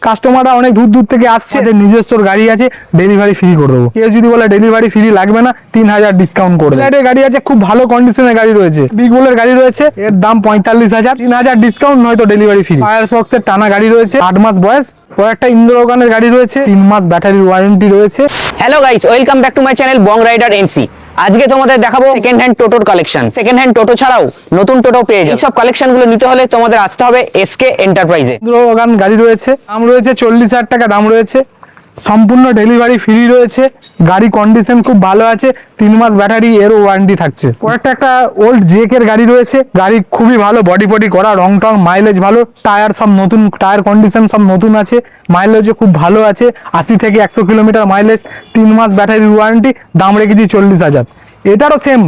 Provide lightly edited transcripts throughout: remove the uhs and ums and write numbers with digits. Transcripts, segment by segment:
কাস্টমাররা অনেক দূর দূর থেকে আসছে, এদের নিজস্ব গাড়ি আছে, ডেলিভারি ফ্রি করে দেবো। কেউ যদি বলে ডেলিভারি ফ্রি লাগবে না, 3000 ডিসকাউন্ট করে দেবো। গাড়ি আছে, খুব ভালো কন্ডিশনের গাড়ি রয়েছে, বিগ বুলের গাড়ি রয়েছে, এর দাম 45,000, 3000 ডিসকাউন্ট নয়তো ডেলিভারি ফ্রি। ফায়ারফক্সের টানা গাড়ি রয়েছে, 8 মাস বয়স। পর একটা ইন্দ্রগানের গাড়ি রয়েছে, 3 মাস ব্যাটারি ওয়ারেন্টি রয়েছে। Hello guys, welcome back to my channel Bong rider NC. আজকে তোমাদের দেখাবো সেকেন্ড হ্যান্ড টোটোর কালেকশন। সেকেন্ড হ্যান্ড টোটো ছাড়াও নতুন টোটো পেয়ে যাবে। এই সব কালেকশন গুলো নিতে হলে তোমাদের আসতে হবে এসকে এন্টারপ্রাইজে। ইন্দ্রগান গাড়ি রয়েছে, দাম রয়েছে 40,000 টাকা দাম রয়েছে, সম্পূর্ণ ডেলিভারি ফ্রি রয়েছে, গাড়ি কন্ডিশন খুব ভালো আছে, 3 মাস ব্যাটারি এরও ওয়ারেন্টি থাকছে। পরেরটা একটা ওল্ড জেকের গাড়ি রয়েছে, গাড়ি খুবই ভালো, বডি পডি করা, রং টং, মাইলেজ ভালো, টায়ার সব নতুন, টায়ার কন্ডিশন সব নতুন আছে, মাইলেজও খুব ভালো আছে, 80 থেকে 100 কিলোমিটার মাইলেজ, 3 মাস ব্যাটারি ওয়ারেন্টি, দাম রেখেছি 40,000। এটারও সেম,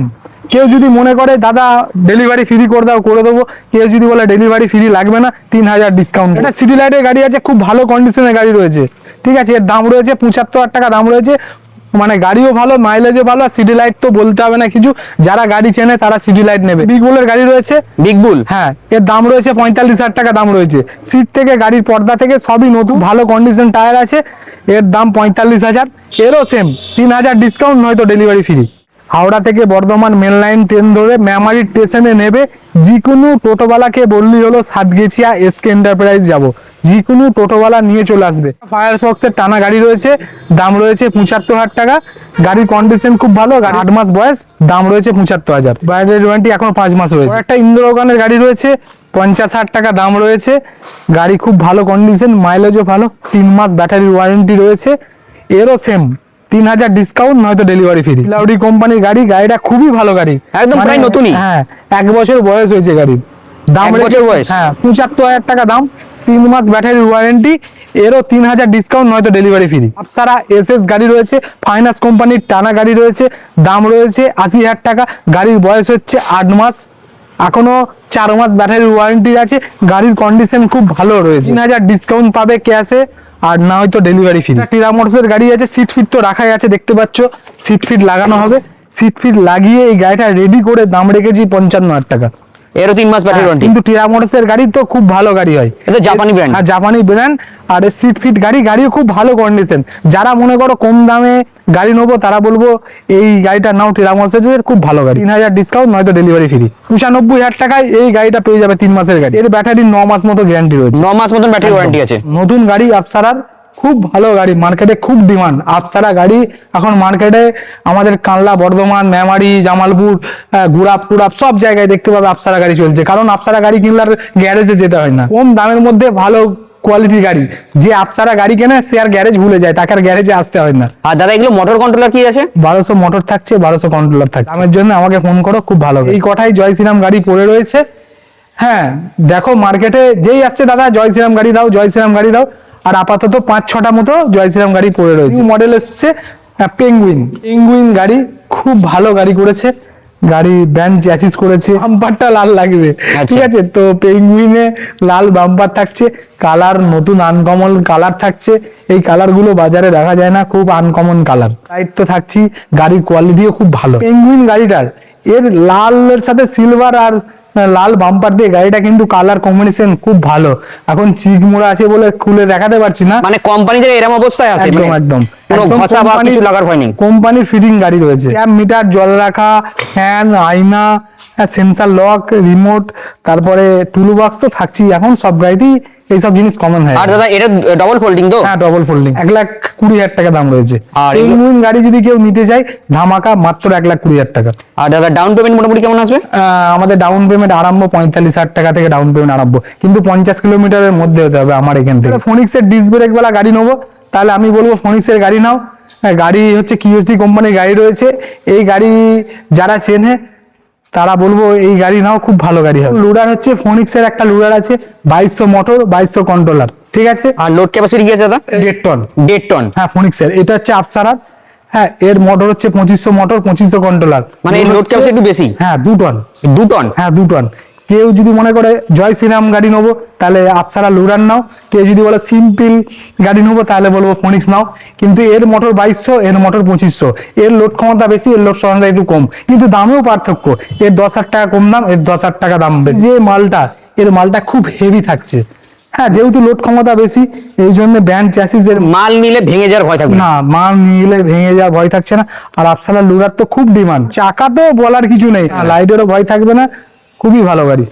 কেউ যদি মনে করে দাদা ডেলিভারি ফ্রি করে দাও, করে দেবো। কেউ যদি বলে ডেলিভারি ফ্রি লাগবে না, 3000 ডিসকাউন্ট। এটা সিটি লাইটের গাড়ি আছে, খুব ভালো কন্ডিশনের গাড়ি রয়েছে, ঠিক আছে। এর দাম রয়েছে 75,000 টাকা দাম রয়েছে, মানে গাড়িও ভালো, মাইলেজও ভালো। সিটি লাইট তো বলতে হবে না কিছু, যারা গাড়ি চেনে তারা সিটি লাইট নেবে। বিগ বুলের গাড়ি রয়েছে, বিগ বুল, হ্যাঁ, এর দাম রয়েছে 45,000 টাকা দাম রয়েছে। সিট থেকে গাড়ির পর্দা থেকে সবই নতুন, ভালো কন্ডিশন টায়ার আছে, এর দাম 45,000। এরও সেম 3000 ডিসকাউন্ট নয়তো ডেলিভারি ফ্রি। হাওড়া থেকে বর্ধমান মেন লাইন ট্রেন ধরে মেমারি স্টেশনে নেবে, যে কোনো টোটোওয়ালাকে বললি হলো সাতগেছিয়া এসকে এন্টারপ্রাইজ যাব, যে কোনো টোটোওয়ালা নিয়ে চলে আসবে। ফায়ারফক্সের টানা গাড়ি রয়েছে, দাম রয়েছে 75,000 টাকা, গাড়ির কন্ডিশন খুব ভালো, 8 মাস বয়স, দাম রয়েছে 75,000, ব্যাটারি ওয়ারেন্টি এখন 5 মাস রয়েছে। একটা ইন্দ্রগানের গাড়ি রয়েছে, 50,000 টাকা দাম রয়েছে, গাড়ি খুব ভালো কন্ডিশন, মাইলেজও ভালো, 3 মাস ব্যাটারি ওয়ারেন্টি রয়েছে, এরও সেম 3000 ডিসকাউন্ট নয়তো ডেলিভারি ফ্রি। লাউডি কোম্পানির গাড়ি, গাড়িটা খুবই ভালো গাড়ি, একদম প্রায় নতুনই। হ্যাঁ, 1 বছর বয়স হয়েছে গাড়ির, দাম 1 বছর বয়স, হ্যাঁ 75,000 টাকা দাম, 3 মাস ব্যাটারি ওয়ারেন্টি, এরও 3000 ডিসকাউন্ট নয়তো ডেলিভারি ফ্রি। আফসারা এসএস গাড়ি রয়েছে, ফাইনান্স কোম্পানির টানা গাড়ি রয়েছে, দাম রয়েছে 80,000 টাকা, গাড়ির বয়স হচ্ছে 8 মাস, এখনো 4 মাস ব্যাটারি ওয়ারেন্টি আছে, গাড়ির কন্ডিশন খুব ভালো রয়েছে। 3000 ডিসকাউন্ট পাবে ক্যাশে, আর না হয়তো ডেলিভারি ফ্রি। টিরা মোটরসের গাড়ি আছে, সিট ফিট তো রাখাই আছে, দেখতে পাচ্ছ, সিট ফিট লাগানো হবে, সিট ফিট লাগিয়ে এই গাড়িটা রেডি করে দাম রেখেছি 55,000 টাকা। এরও 3 মাস ব্যাটারি ওয়ারেন্টি। কিন্তু টিরা মোটরসের গাড়ি তো খুব ভালো গাড়ি হয়, এটা জাপানি ব্র্যান্ড। হ্যাঁ, জাপানি ব্র্যান্ড, আর সিট ফিট গাড়ি, গাড়িও খুব ভালো কন্ডিশন। যারা মনে করো কম দামে গাড়ি নেবো, তারা বলবো এই গাড়িটার নাও, টিরা মোটরসের খুব ভালো গাড়ি, 3000 ডিসকাউন্ট নয়তো ডেলিভারি ফ্রি। 95,000 টাকায় এই গাড়িটা পেয়ে যাবে, 3 মাসের গাড়ি, এর ব্যাটারি 9 মাস মতো গ্যারান্টি রয়েছে, 9 মাস মতন ব্যাটারি ওয়ারেন্টি আছে। নতুন গাড়ি আফসারার, খুব ভালো গাড়ি, মার্কেটে খুব ডিমান্ড। আফসারা গাড়ি এখন মার্কেটে আমাদের কানলা, বর্ধমান, মেমারি, জামালপুর, গুড়াপ টুড়াপ সব জায়গায় দেখতে পাবে আফসারা গাড়ি চলছে, কারণ আফসারা গাড়ি কিনলে আর গ্যারেজে যেতে হয় না, কম দামের মধ্যে ভালো কোয়ালিটির গাড়ি। যে আফসারা গাড়ি কেনে সে আর গ্যারেজ ভুলে যায়, তাকে আর গ্যারেজে আসতে হয় না। আর দাদা এগুলো মোটর কন্ট্রোলার কি আছে? 1200 মোটর থাকছে, 1200 কন্ট্রোলার থাকছে। দামের জন্য আমাকে ফোন করো, খুব ভালো। এই কটাই জয় শ্রীরাম গাড়ি পড়ে রয়েছে। হ্যাঁ, দেখো মার্কেটে যেই আসছে দাদা জয় শ্রীরাম গাড়ি দাও, জয় শ্রীরাম গাড়ি দাও, আর আপাতত 5-6টা মতো জয় শ্রীরাম গাড়ি পড়ে রয়েছে। মডেল এসছে পেঙ্গুইন, পেঙ্গুইন গাড়ি খুব ভালো গাড়ি করেছে, গাড়ি ব্যান্ড চ্যাসিস করেছে, বাম্পারটা লাল লাগবে, ঠিক আছে। তো পেঙ্গুইনে লাল বাম্পার থাকছে, কালার নতুন আনকমন কালার থাকছে, এই কালার গুলো বাজারে দেখা যায় না, খুব আনকমন কালার। লাইট তো থাকছি, গাড়ির কোয়ালিটিও খুব ভালো। পেঙ্গুইন গাড়িটার এর লালের সাথে সিলভার আর লাল বাম্পার দিয়ে গাড়িটা কিন্তু কালার কম্বিনেশন খুব ভালো। এখন চিক মোড়া আছে বলে খুলে দেখাতে পারছি না, মানে কোম্পানি থেকে এরকম অবস্থায় আছে, একদম একদম কোনো ঘষা বা কিছু লাগার ভয় নেই। কোম্পানির ফিটিং গাড়ি রয়েছে, ক্যাম মিটার, জল রাখা, ফ্যান, আয়না, সেন্সার লক, রিমোট, তারপরে টুল বক্স তো থাকছেই, এখন সব গাড়িতেই এইসব জিনিস কমন হয়। আর দাদা এটা ডবল ফোল্ডিং তো? হ্যাঁ, ডবল ফোল্ডিং, 1,20,000 টাকা দাম রয়েছে। আর পেঙ্গুইন গাড়ি যদি কেউ নিতে চায়, ধামাকা মাত্র 1,20,000 টাকা। আর দাদা ডাউন পেমেন্ট মোটামুটি কেমন আসবে? আমাদের ডাউন পেমেন্ট আরম্ভ 45,000 টাকা থেকে ডাউন পেমেন্ট আরম্ভ, কিন্তু 50 কিলোমিটারের মধ্যে হতে হবে আমার এখান থেকে। ফোনিক্সের ডিস্ক ব্রেক वाला গাড়ি নেবো, তাহলে আমি বলবো ফোনিক্সের গাড়ি নাও। গাড়ি হচ্ছে কিউএসডি কোম্পানির গাড়ি রয়েছে, এই গাড়ি যারা চেনে তারা বলবো এই গাড়ি নাও, খুব ভালো গাড়ি হবে। লুডার হচ্ছে ফোনিক্সের একটা লুডার আছে, 2200 মোটর, 2200 কন্ট্রোলার, ঠিক আছে। আর লোড ক্যাপাসিটি কি আছে দাদা? 1.5 টন। 1.5 টন, হ্যাঁ, ফোনিক্সের এটা হচ্ছে আফসারার। হ্যাঁ, এর মোটর হচ্ছে 2500 মোটর, 2500 কন্ট্রোলার, মানে লোড ক্যাপাসিটি একটু বেশি। হ্যাঁ, 2 টন। 2 টন, হ্যাঁ 2 টন। কেউ যদি মনে করে জয় শ্রীরাম গাড়ি নেবো, তাহলে আফসারা লুডার নাও। কেউ যদি বলে সিম্পল গাড়ি নেবো, তাহলে বলবো ফোনিক্স নাও। কিন্তু এর মোটর 2200, এর মোটর 2500, এর লোড ক্ষমতা বেশি, এর লোড ক্ষমতা একটু কম, কিন্তু দামেও পার্থক্য। এর 10,000 টাকা কম দাম, এর 10,000 টাকা দাম বেশি। যে মালটা, এর মালটা খুব হেভি থাকছে, হ্যাঁ, যেহেতু লোড ক্ষমতা বেশি, এই জন্য ব্যান্ড চ্যাসিসের মাল নিলে ভেঙে যাওয়ার ভয় থাকবে না। না, মাল নিলে ভেঙে যাওয়া ভয় থাকছে না। আর আফসালা লুরার তো খুব ডিমান্ড, চাকা তো বলার কিছু নেই, লাইটেরও ভয় থাকবে না, খুবই ভালো গাড়ি।